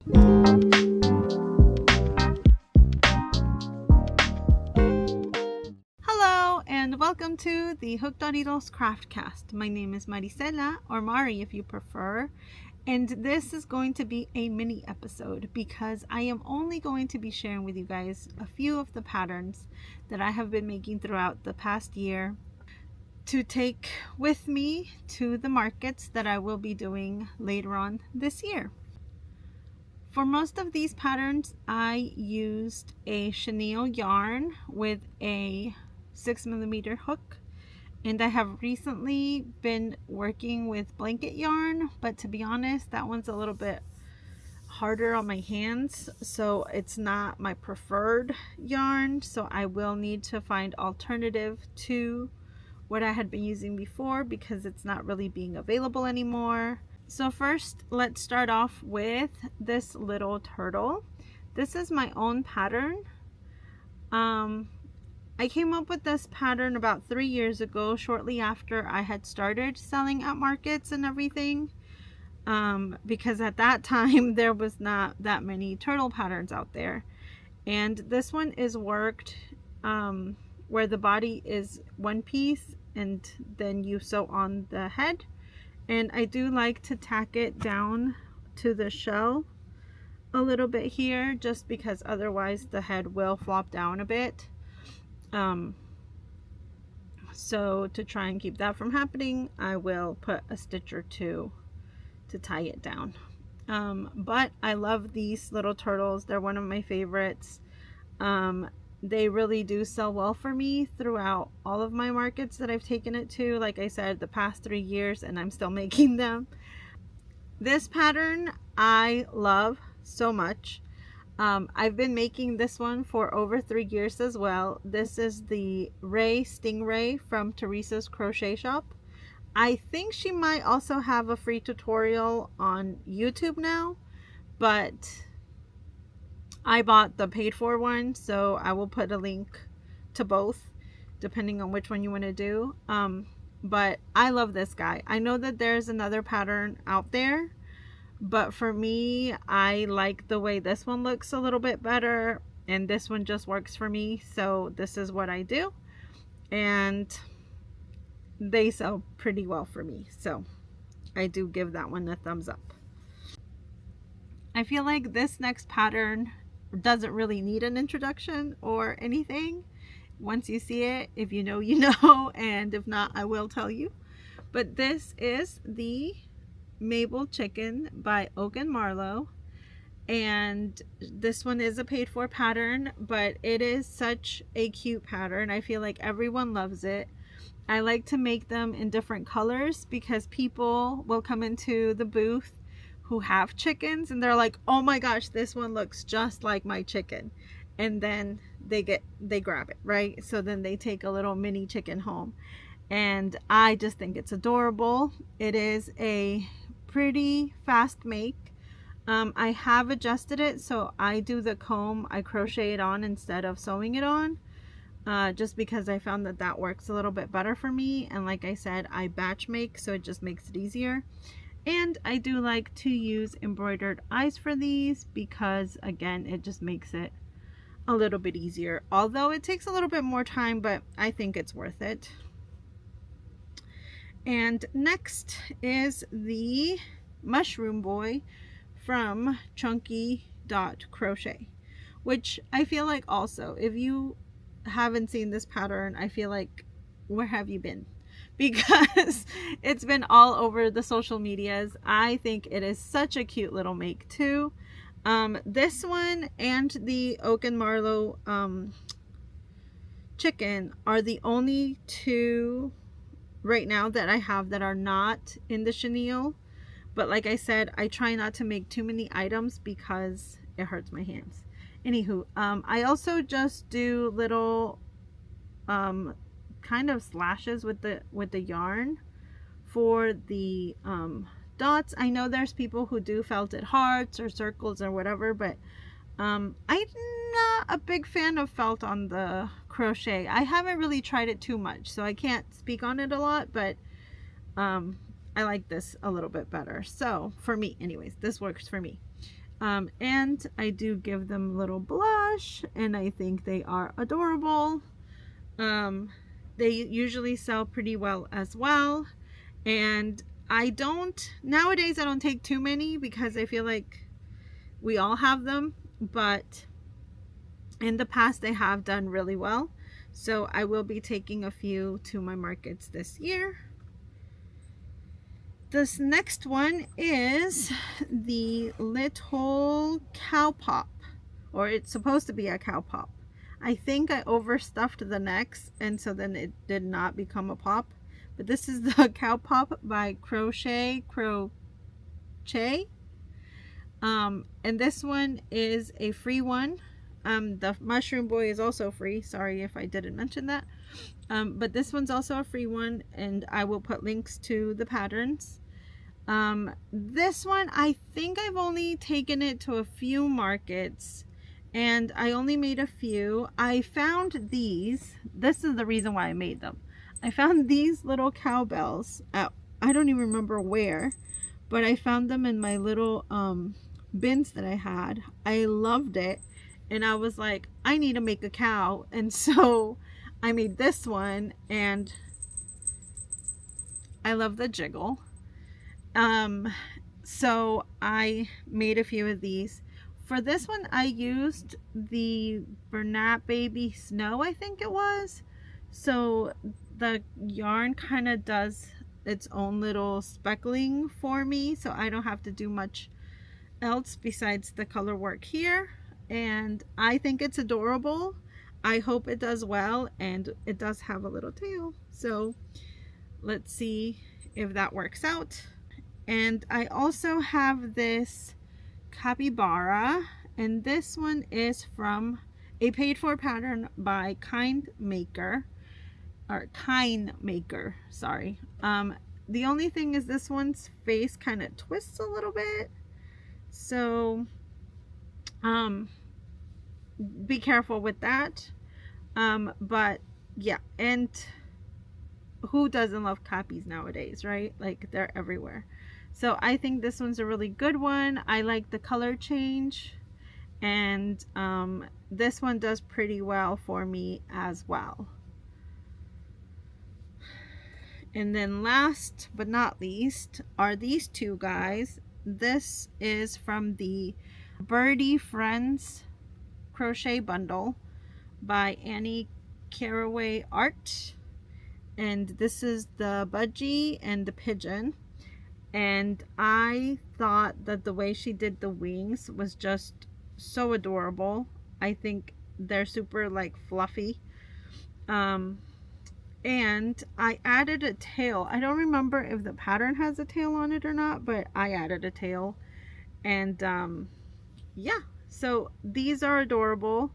Hello and welcome to the Hooked on Needles Craftcast. My name is Maricela, or Mari if you prefer, and this is going to be a mini episode because I am only going to be sharing with you guys a few of the patterns that I have been making throughout the past year to take with me to the markets that I will be doing later on this year. For most of these patterns, I used a chenille yarn with a 6mm hook, and I have recently been working with blanket yarn, but to be honest, that one's a little bit harder on my hands, so it's not my preferred yarn, so I will need to find alternative to what I had been using before because it's not really being available anymore. So first, let's start off with this little turtle. This is my own pattern. I came up with this pattern about 3 years ago, shortly after I had started selling at markets and everything, because at that time there was not that many turtle patterns out there. And this one is worked where the body is one piece and then you sew on the head. And I do like to tack it down to the shell a little bit here, just because otherwise the head will flop down a bit. So to try and keep that from happening, I will put a stitch or two to tie it down. But I love these little turtles. They're one of my favorites. They really do sell well for me throughout all of my markets that I've taken it to. Like I said, the past 3 years, and I'm still making them. This pattern I love so much. I've been making this one for over 3 years as well. This is the Ray Stingray from Teresa's Crochet Shop. I think she might also have a free tutorial on YouTube now, but I bought the paid for one, so I will put a link to both depending on which one you want to do. But I love this guy. I know that there's another pattern out there, but for me, I like the way this one looks a little bit better, and this one just works for me, so this is what I do, and they sell pretty well for me, so I do give that one a thumbs up. I feel like this next pattern doesn't really need an introduction or anything. Once you see it, if you know, you know, and if not, I will tell you. But this is the Mabel Chicken by Oak and Marlowe, and this one is a paid for pattern, but it is such a cute pattern. I feel like everyone loves it. I like to make them in different colors because people will come into the booth who have chickens and they're like, oh my gosh, this one looks just like my chicken, and then they grab it, right? So then they take a little mini chicken home, and I just think it's adorable. It is a pretty fast make. I have adjusted it so I do the comb, I crochet it on instead of sewing it on, just because I found that that works a little bit better for me, and like I said, I batch make, so it just makes it easier. And I do like to use embroidered eyes for these because, again, it just makes it a little bit easier. Although it takes a little bit more time, but I think it's worth it. And next is the Mushroom Boy from Chunky.Crochet, which I feel like also, if you haven't seen this pattern, I feel like, where have you been? Because it's been all over the social medias. I think it is such a cute little make too. This one and the Oak and Marlowe chicken are the only two right now that I have that are not in the chenille. But like I said, I try not to make too many items because it hurts my hands. Anywho, I also just do little kind of slashes with the yarn for the dots. I know there's people who do felted hearts or circles or whatever, but I'm not a big fan of felt on the crochet. I haven't really tried it too much, so I can't speak on it a lot, but I like this a little bit better. So for me anyways, this works for me. And I do give them a little blush, and I think they are adorable. They usually sell pretty well as well. And nowadays I don't take too many because I feel like we all have them, but in the past they have done really well. So I will be taking a few to my markets this year. This next one is the little cow pop, or it's supposed to be a cow pop. I think I overstuffed the necks, and so then it did not become a pop. But this is the cow pop by Crochet. And this one is a free one. The Mushroom Boy is also free. Sorry if I didn't mention that. But this one's also a free one, and I will put links to the patterns. This one, I think I've only taken it to a few markets, and I only made a few. I found these. This is the reason why I made them. I found these little cowbells at, I don't even remember where, but I found them in my little bins that I had. I loved it, and I was like, I need to make a cow, and so I made this one, and I love the jiggle. So I made a few of these. For this one, I used the Bernat Baby Snow, I think it was. So the yarn kind of does its own little speckling for me, so I don't have to do much else besides the color work here. And I think it's adorable. I hope it does well, and it does have a little tail. So let's see if that works out. And I also have this capybara, and this one is from a paid for pattern by Kind Maker, sorry. The only thing is this one's face kind of twists a little bit, so be careful with that. But yeah, and who doesn't love cappies nowadays, right? Like, they're everywhere. So I think this one's a really good one. I like the color change, and this one does pretty well for me as well. And then last but not least are these two guys. This is from the Birdie Friends crochet bundle by Annie Caraway Art, and this is the budgie and the pigeon. And I thought that the way she did the wings was just so adorable. I think they're super like fluffy. And I added a tail. I don't remember if the pattern has a tail on it or not, but I added a tail. And yeah, so these are adorable.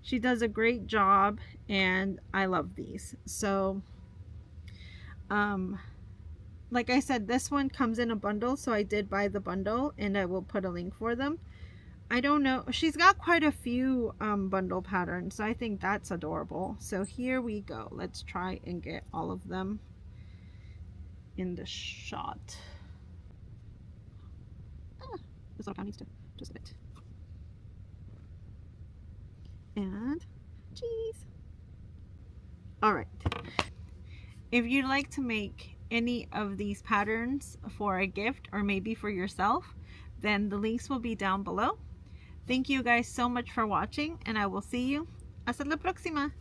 She does a great job, and I love these. So like I said, this one comes in a bundle, so I did buy the bundle, and I will put a link for them. I don't know, she's got quite a few bundle patterns, so I think that's adorable. So here we go. Let's try and get all of them in the shot. This little cow needs to just a bit. And cheese. All right. If you'd like to make any of these patterns for a gift, or maybe for yourself, then the links will be down below. Thank you guys so much for watching, and I will see you hasta la próxima.